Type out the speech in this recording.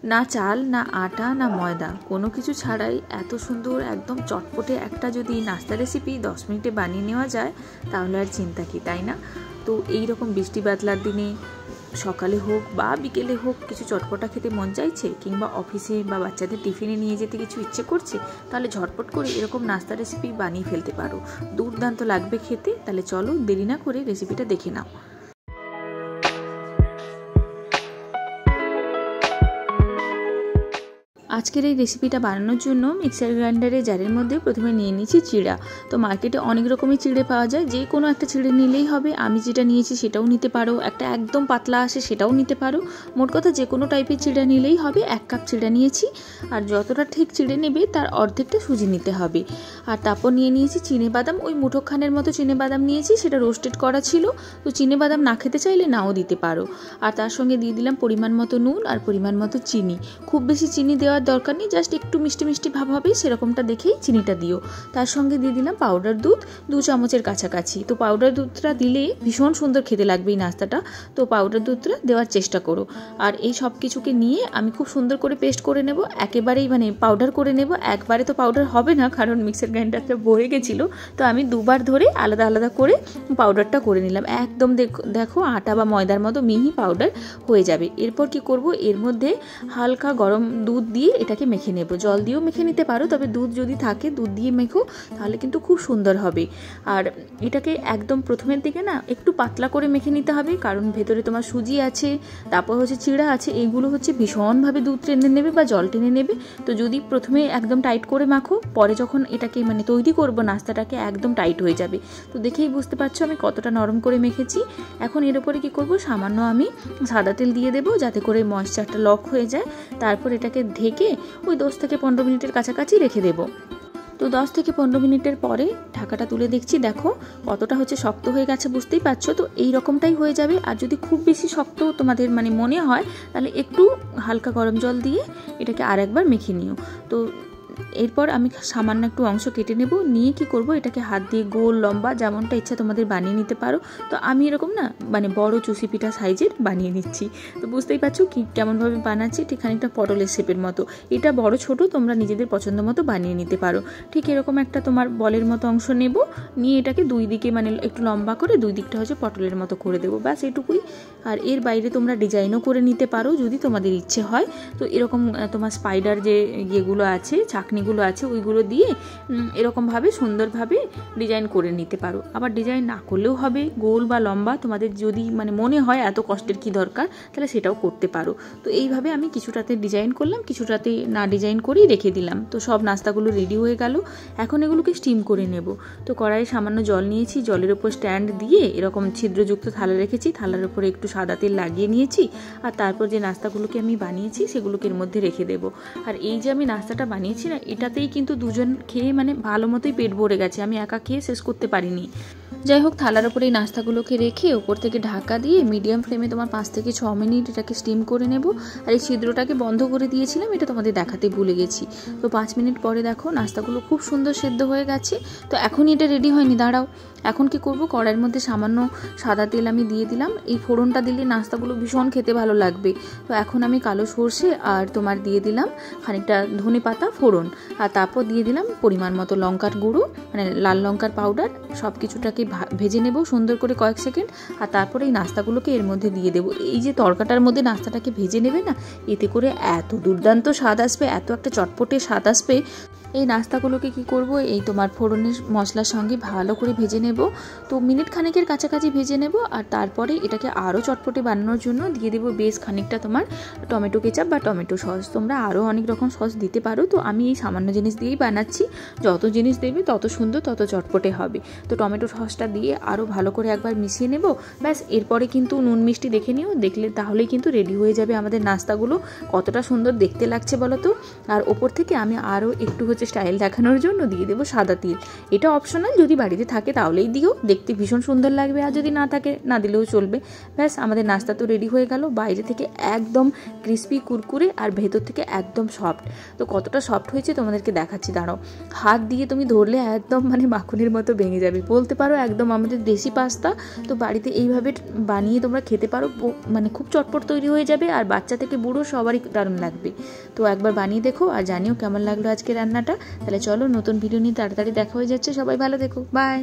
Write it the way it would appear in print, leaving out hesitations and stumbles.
না চাল, না আটা, না ময়দা, কোনো কিছু ছাড়াই এত সুন্দর একদম চটপটে একটা যদি নাস্তা রেসিপি 10 মিনিটে বানিয়ে নেওয়া যায় তাহলে আর চিন্তা কি, তাই না? তো এই রকম বৃষ্টি বাদলার দিনে সকালে হোক বা বিকেলে হোক কিছু চটপটা খেতে মন চাইছে, কিংবা অফিসে বা বাচ্চাদের টিফিনে নিয়ে যেতে কিছু ইচ্ছে করছে, তাহলে ঝটপট করে এরকম নাস্তা রেসিপি বানিয়ে ফেলতে পারো। দুর্দান্ত লাগবে খেতে। তাহলে চলো দেরি না করে রেসিপিটা দেখে নাও। আজকের এই রেসিপিটা বানানোর জন্য মিক্সার গ্রাইন্ডারে জারের মধ্যে প্রথমে নিয়ে নিয়েছি চিড়া। তো মার্কেটে অনেক রকমের চিড়ে পাওয়া যায়, যে কোনো একটা চিড়ে নিলেই হবে। আমি যেটা নিয়েছি সেটাও নিতে পারো, একটা একদম পাতলা আসে সেটাও নিতে পারো। মোট কথা যে কোনো টাইপের চিড়া নিলেই হবে। 1 কাপ চিড়া নিয়েছি, আর যতটা ঠিক চিড়ে নেবে তার অর্ধেকটা সুজি নিতে হবে। আর তারপর নিয়ে নিয়েছি চিনেবাদাম, ওই মুঠোখানের মতো চিনেবাদাম নিয়েছি, সেটা রোস্টেড করা ছিল। তো চিনেবাদাম না খেতে চাইলে নাও দিতে পারো। আর তার সঙ্গে দিয়ে দিলাম পরিমাণ মতো নুন আর পরিমাণ মতো চিনি। খুব বেশি চিনি দেওয়ার দরকার নেই, জাস্ট একটু মিষ্টি মিষ্টি ভাব হবে সেরকমটা দেখেই চিনিটা দিও। তার সঙ্গে দিয়ে দিলাম পাউডার দুধ 2 চামচের কাছাকাছি। তো পাউডার দুধটা দিলে ভীষণ সুন্দর খেতে লাগবে এই নাস্তাটা, তো পাউডার দুধটা দেওয়ার চেষ্টা করো। আর এই সব কিছুকে নিয়ে আমি খুব সুন্দর করে পেস্ট করে নেব, একেবারেই মানে পাউডার করে নেব। একবারে তো পাউডার হবে না, কারণ মিক্সার গ্রাইন্ডারটা ভরে গেছিলো। তো আমি দুবার ধরে আলাদা আলাদা করে পাউডারটা করে নিলাম। একদম দেখো আটা বা ময়দার মতো মিহি পাউডার হয়ে যাবে। এরপর কি করব, এর মধ্যে হালকা গরম দুধ দিয়ে এটাকে মেখে নেব। জল দিয়েও মেখে নিতে পারো, তবে দুধ যদি থাকে দুধ দিয়ে মেখো তাহলে কিন্তু খুব সুন্দর হবে। আর এটাকে একদম প্রথমের দিকে না একটু পাতলা করে মেখে নিতে হবে, কারণ ভেতরে তোমার সুজি আছে, তারপর হচ্ছে চিড়া আছে, এইগুলো হচ্ছে ভীষণভাবে দুধ টেনে নেবে বা জল টেনে নেবে। তো যদি প্রথমে একদম টাইট করে মাখো, পরে যখন এটাকে মানে তৈরি করবো নাস্তাটাকে একদম টাইট হয়ে যাবে। তো দেখেই বুঝতে পারছো আমি কতটা নরম করে মেখেছি। এখন এর উপরে কি করব, সামান্য আমি সাদা তেল দিয়ে দেবো, যাতে করে ময়েশ্চারটা লক হয়ে যায়। তারপর এটাকে ঢেকে ওই 10 থেকে 15 মিনিটের কাছাকাছি রেখে দেবো। তো 10 থেকে 15 মিনিটের পরে ঢাকাটা তুলে দেখছি, দেখো কতটা হচ্ছে শক্ত হয়ে গেছে, বুঝতেই পারছো। তো এই রকমটাই হয়ে যাবে। আর যদি খুব বেশি শক্ত তোমাদের মানে মনে হয়, তাহলে একটু হালকা গরম জল দিয়ে এটাকে আরেকবার মেখে নিও। তো এরপর আমি সামান্য একটু অংশ কেটে নেব, নিয়ে কি করব, এটাকে হাত দিয়ে গোল লম্বা যেমনটা ইচ্ছা তোমাদের বানিয়ে নিতে পারো। তো আমি এরকম না মানে বড় চুষি পিঠা সাইজের বানিয়ে নিচ্ছি। তো বুঝতেই পারছো কি কেমনভাবে বানাচ্ছি, ঠিক খানিকটা পটলের শেপের মতো। এটা বড় ছোট তোমরা নিজেদের পছন্দ মতো বানিয়ে নিতে পারো। ঠিক এরকম একটা তোমার বলের মতো অংশ নেব, নিয়ে এটাকে দুই দিকে মানে একটু লম্বা করে দুই দিকটা হচ্ছে পটলের মতো করে দেবো, ব্যাস এটুকুই। আর এর বাইরে তোমরা ডিজাইনও করে নিতে পারো যদি তোমাদের ইচ্ছে হয়। তো এরকম তোমার স্পাইডার যে ইয়েগুলো আছে, চাকনিগুলো আছে, ওইগুলো দিয়ে এরকমভাবে সুন্দরভাবে ডিজাইন করে নিতে পারো। আবার ডিজাইন না করলেও হবে, গোল বা লম্বা তোমাদের যদি মানে মনে হয় এত কষ্টের কি দরকার, তাহলে সেটাও করতে পারো। তো এইভাবে আমি কিছুটাতে ডিজাইন করলাম, কিছুটাতে না ডিজাইন করেই রেখে দিলাম। তো সব নাস্তাগুলো রেডি হয়ে গেল। এখন এগুলোকে স্টিম করে নেব। তো কড়াইয়ে সামান্য জল নিয়েছি, জলের ওপর স্ট্যান্ড দিয়ে এরকম ছিদ্রযুক্ত থালা রেখেছি, থালার উপরে একটু সাদা তেল লাগিয়ে নিয়েছি। আর তারপর যে নাস্তাগুলোকে আমি বানিয়েছি সেগুলোকে এর মধ্যে রেখে দেবো। আর এই যে আমি নাস্তাটা বানিয়েছি না, এটাতেই কিন্তু দুজন খেয়ে মানে ভালো মতোই পেট ভরে গেছে, আমি একা খেয়ে শেষ করতে পারিনি। যাই হোক, থালার উপরে এই নাস্তাগুলোকে রেখে ওপর থেকে ঢাকা দিয়ে মিডিয়াম ফ্লেমে তোমার 5 থেকে 6 মিনিট এটাকে স্টিম করে নেব। আর এই ছিদ্রটাকে বন্ধ করে দিয়েছিলাম, এটা তোমাদের দেখাতে ভুলে গেছি। তো 5 মিনিট পরে দেখো নাস্তাগুলো খুব সুন্দর সেদ্ধ হয়ে গেছে। তো এখনই এটা রেডি হয়নি, দাঁড়াও। এখন কি করব, কড়াইয়ের মধ্যে সামান্য সাদা তেল আমি দিয়ে দিলাম। এই ফোড়নটা দিলে নাস্তাগুলো ভীষণ খেতে ভালো লাগবে। তো এখন আমি কালো সর্ষে আর তোমার দিয়ে দিলাম খানিকটা ধনে পাতা ফোড়ন, আর তারপর দিয়ে দিলাম পরিমাণ মতো লঙ্কার গুঁড়ো মানে লাল লঙ্কার পাউডার। সব কিছুটাকে ভেজে নেব সুন্দর করে কয়েক সেকেন্ড। আর তারপরে এই নাস্তাগুলোকে এর মধ্যে দিয়ে দেবো। এই যে তরকাটার মধ্যে নাস্তাটাকে ভেজে নেবে না, এতে করে এত দুর্দান্ত স্বাদ আসবে, এত একটা চটপটে স্বাদ আসবে। এই নাস্তাগুলোকে কি করব, এই তোমার ফোড়নের মশলার সঙ্গে ভালো করে ভেজে নেব। তো মিনিট খানেকের কাছাকাছি ভেজে নেব। আর তারপরে এটাকে আরও চটপটে বানানোর জন্য দিয়ে দেবো বেশ খানিকটা তোমার টমেটো কেচাপ বা টমেটো সস। তোমরা আরও অনেক রকম সস দিতে পারো, তো আমি এই সামান্য জিনিস দিয়েই বানাচ্ছি। যত জিনিস দেবে তত সুন্দর, তত চটপটে হবে। তো টমেটো সসটা দিয়ে আরও ভালো করে একবার মিশিয়ে নেব, ব্যাস। এরপরে কিন্তু নুন মিষ্টি দেখে নিও, দেখলে তাহলেই কিন্তু রেডি হয়ে যাবে আমাদের নাস্তাগুলো। কতটা সুন্দর দেখতে লাগছে বলো তো। আর ওপর থেকে আমি আরও একটু হচ্ছে স্টাইল দেখানোর জন্য দিয়ে দেবো সাদা তিল। এটা অপশনাল, যদি বাড়িতে থাকে তাহলেই দিও, দেখতে ভীষণ সুন্দর লাগবে, আর যদি না থাকে না দিলেও চলবে। ব্যাস আমাদের নাস্তা তো রেডি হয়ে গেল। বাইরে থেকে একদম ক্রিস্পি কুরকুরে আর ভেতর থেকে একদম সফট। তো কতটা সফট হয়েছে তোমাদেরকে দেখাচ্ছি, দাঁড়াও। হাত দিয়ে তুমি ধরলে একদম মানে মাখনের মতো ভেঙে যাবে, বলতে পারো একদম আমাদের দেশি পাস্তা। তো বাড়িতে এইভাবে বানিয়ে তোমরা খেতে পারো, মানে খুব চটপট তৈরি হয়ে যাবে, আর বাচ্চা থেকে বুড়ো সবারই দারুণ লাগবে। তো একবার বানিয়ে দেখো আর জানিও কেমন লাগলো আজকে রান্নাটা। তাহলে চলো, নতুন ভিডিও নিয়ে তাড়াতাড়ি দেখা হয়ে যাচ্ছে। সবাই ভালো থেকো, বাই।